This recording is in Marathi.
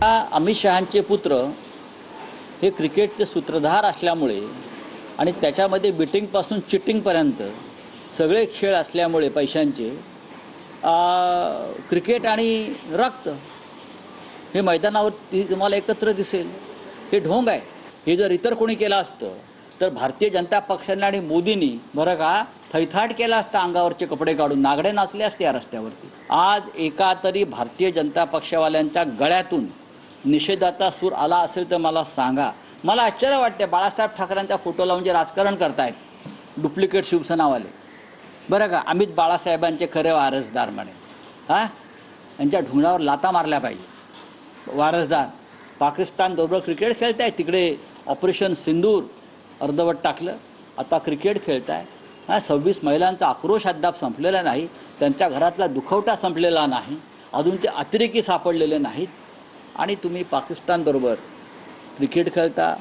अमित शहांचे पुत्र हे क्रिकेटचे सूत्रधार असल्यामुळे आणि त्याच्यामध्ये बिटिंगपासून चिटिंगपर्यंत सगळे खेळ असल्यामुळे पैशांचे क्रिकेट आणि रक्त हे मैदानावर तुम्हाला एकत्र दिसेल. हे ढोंग आहे. हे जर इतर कोणी केलं असतं तर भारतीय जनता पक्षाने आणि मोदींनी बरं का थैथाट केला असता, अंगावरचे कपडे काढून नागडे नाचले असते या रस्त्यावरती. आज एका तरी भारतीय जनता पक्षवाल्यांच्या गळ्यातून निषेधाचा सूर आला असेल तर मला सांगा. मला आश्चर्य वाटते, बाळासाहेब ठाकरेंचा फोटो लावून जे राजकारण करतायत डुप्लिकेट शिवसेनावाले, बरं का, अमित बाळासाहेबांचे खरे वारसदार म्हणे. यांच्या ढुंगणावर लाता मारल्या पाहिजे. वारसदार पाकिस्तानबरोबर क्रिकेट खेळताय, तिकडे ऑपरेशन सिंदूर अर्धवट टाकलं, आता क्रिकेट खेळताय. 26 महिलांचा आक्रोश अद्याप संपलेला नाही, त्यांच्या घरातला दुखवटा संपलेला नाही, अजून ते अतिरेकी सापडलेले नाहीत आणि तुम्ही पाकिस्तानबरोबर क्रिकेट खेळता.